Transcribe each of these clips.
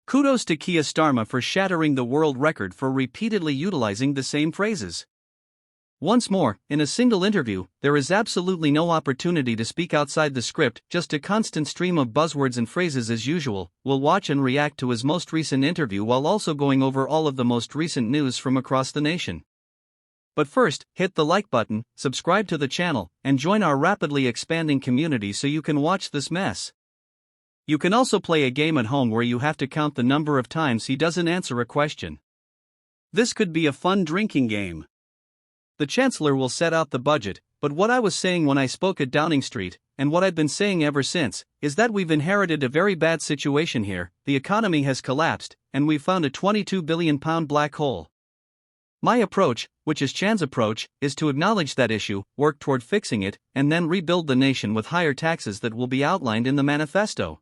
Kudos to Keir Starmer for shattering the world record for repeatedly utilizing the same phrases. Once more, in a single interview, there is absolutely no opportunity to speak outside the script, just a constant stream of buzzwords and phrases as usual. We'll watch and react to his most recent interview while also going over all of the most recent news from across the nation. But first, hit the like button, subscribe to the channel, and join our rapidly expanding community so you can watch this mess. You can also play a game at home where you have to count the number of times he doesn't answer a question. This could be a fun drinking game. The Chancellor will set out the budget, but what I was saying when I spoke at Downing Street, and what I've been saying ever since, is that we've inherited a very bad situation here. The economy has collapsed, and we've found a £22 billion black hole. My approach, which is Chan's approach, is to acknowledge that issue, work toward fixing it, and then rebuild the nation with higher taxes that will be outlined in the manifesto.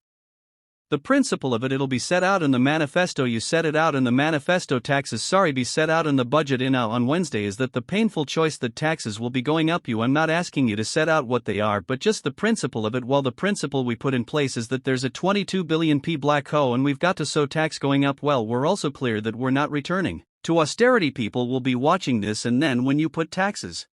The principle of it'll be set out in the manifesto. You set it out in the manifesto. Taxes be set out in the budget on Wednesday. Is that the painful choice that taxes will be going up? I'm not asking you to set out what they are, but just the principle of it. Well, the principle we put in place is that there's a £22 billion black hole and we've got to so tax going up. Well, we're also clear that we're not returning to austerity. People will be watching this, and then when you put taxes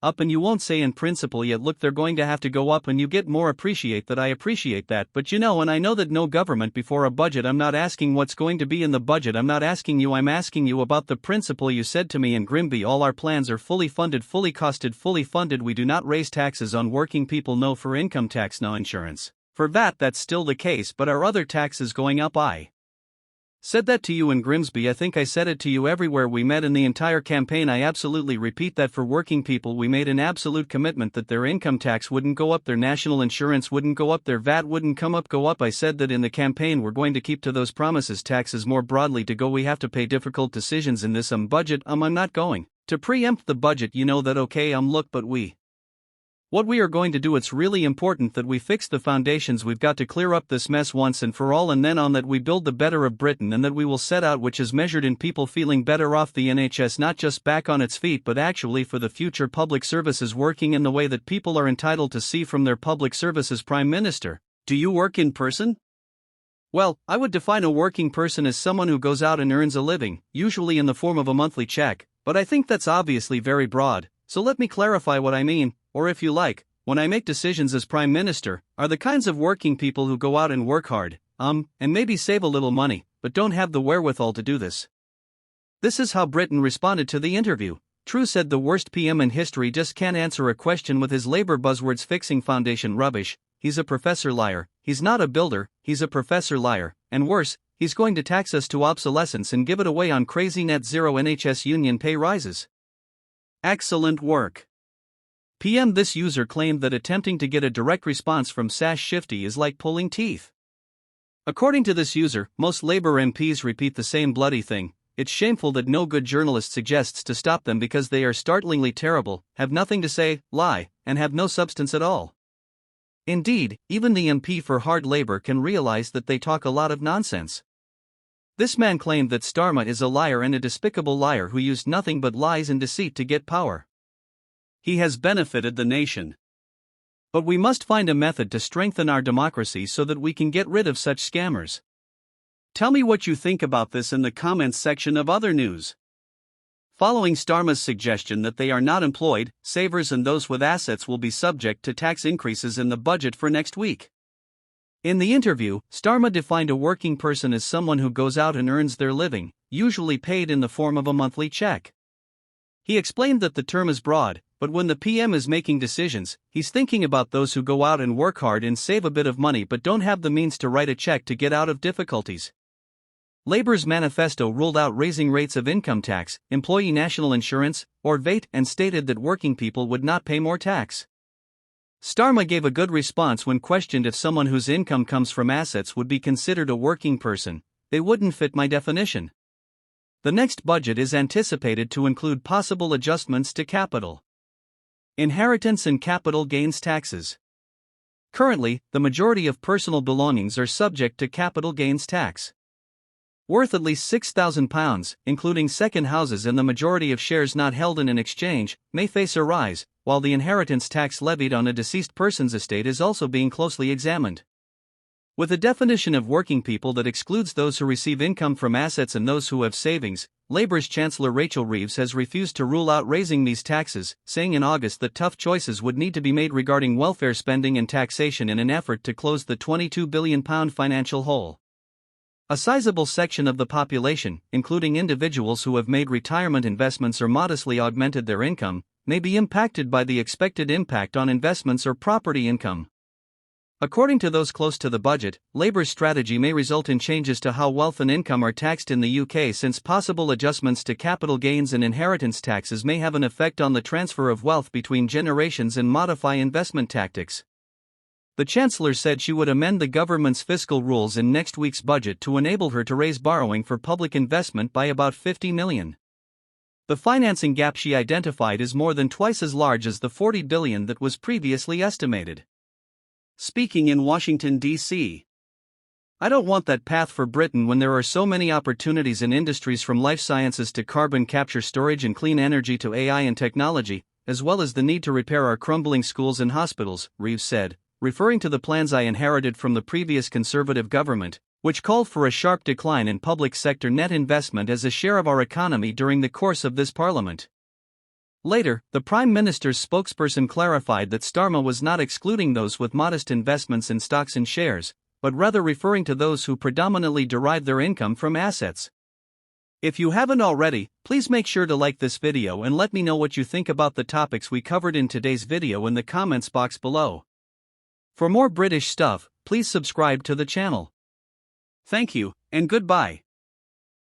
up and you won't say in principle yet, look, they're going to have to go up, and you get more. Appreciate that. I appreciate that, but and I know that no government before a budget. I'm not asking what's going to be in the budget. I'm not asking you. I'm asking you about the principle. You said to me in Grimby, all our plans are fully funded, fully costed, fully funded. We do not raise taxes on working people. No for income tax, no insurance. For VAT, that's still the case, but are other taxes going up? I said that to you in Grimsby. I think I said it to you everywhere we met in the entire campaign. I absolutely repeat that for working people we made an absolute commitment that their income tax wouldn't go up, their national insurance wouldn't go up, their VAT wouldn't go up. I said that in the campaign. We're going to keep to those promises. Taxes more broadly to go. We have to pay difficult decisions in this budget. I'm not going to preempt the budget. You know that, okay? Look, but what we are going to do, it's really important that we fix the foundations. We've got to clear up this mess once and for all, and then on that we build the better of Britain, and that we will set out, which is measured in people feeling better off, the NHS not just back on its feet but actually for the future, public services working in the way that people are entitled to see from their public services. Prime Minister, do you work in person? Well, I would define a working person as someone who goes out and earns a living, usually in the form of a monthly check, but I think that's obviously very broad, so let me clarify what I mean. Or if you like, when I make decisions as Prime Minister, are the kinds of working people who go out and work hard, and maybe save a little money, but don't have the wherewithal to do this. This is how Britain responded to the interview. True said the worst PM in history just can't answer a question with his Labour buzzwords. Fixing foundation rubbish. He's a professor liar. He's not a builder, he's a professor liar, and worse, he's going to tax us to obsolescence and give it away on crazy net zero NHS union pay rises. Excellent work. PM. This user claimed that attempting to get a direct response from Sash Shifty is like pulling teeth. According to this user, most Labour MPs repeat the same bloody thing. It's shameful that no good journalist suggests to stop them because they are startlingly terrible, have nothing to say, lie, and have no substance at all. Indeed, even the MP for Hard Labour can realize that they talk a lot of nonsense. This man claimed that Starmer is a liar and a despicable liar who used nothing but lies and deceit to get power. He has benefited the nation. But we must find a method to strengthen our democracy so that we can get rid of such scammers. Tell me what you think about this in the comments section of other news. Following Starmer's suggestion that they are not employed, savers and those with assets will be subject to tax increases in the budget for next week. In the interview, Starmer defined a working person as someone who goes out and earns their living, usually paid in the form of a monthly check. He explained that the term is broad, but when the PM is making decisions, he's thinking about those who go out and work hard and save a bit of money but don't have the means to write a check to get out of difficulties. Labour's manifesto ruled out raising rates of income tax, employee national insurance, or VAT, and stated that working people would not pay more tax. Starmer gave a good response when questioned if someone whose income comes from assets would be considered a working person. They wouldn't fit my definition. The next budget is anticipated to include possible adjustments to capital, inheritance and capital gains taxes. Currently, the majority of personal belongings are subject to capital gains tax. Worth at least £6,000, including second houses and the majority of shares not held in an exchange, may face a rise, while the inheritance tax levied on a deceased person's estate is also being closely examined. With a definition of working people that excludes those who receive income from assets and those who have savings, Labour's Chancellor Rachel Reeves has refused to rule out raising these taxes, saying in August that tough choices would need to be made regarding welfare spending and taxation in an effort to close the £22 billion financial hole. A sizable section of the population, including individuals who have made retirement investments or modestly augmented their income, may be impacted by the expected impact on investments or property income. According to those close to the budget, Labour's strategy may result in changes to how wealth and income are taxed in the UK, since possible adjustments to capital gains and inheritance taxes may have an effect on the transfer of wealth between generations and modify investment tactics. The Chancellor said she would amend the government's fiscal rules in next week's budget to enable her to raise borrowing for public investment by about £50 million. The financing gap she identified is more than twice as large as the $40 billion that was previously estimated. Speaking in Washington, D.C. I don't want that path for Britain when there are so many opportunities in industries from life sciences to carbon capture storage and clean energy to AI and technology, as well as the need to repair our crumbling schools and hospitals, Reeves said, referring to the plans I inherited from the previous Conservative government, which called for a sharp decline in public sector net investment as a share of our economy during the course of this parliament. Later, the Prime Minister's spokesperson clarified that Starmer was not excluding those with modest investments in stocks and shares, but rather referring to those who predominantly derive their income from assets. If you haven't already, please make sure to like this video and let me know what you think about the topics we covered in today's video in the comments box below. For more British stuff, please subscribe to the channel. Thank you, and goodbye.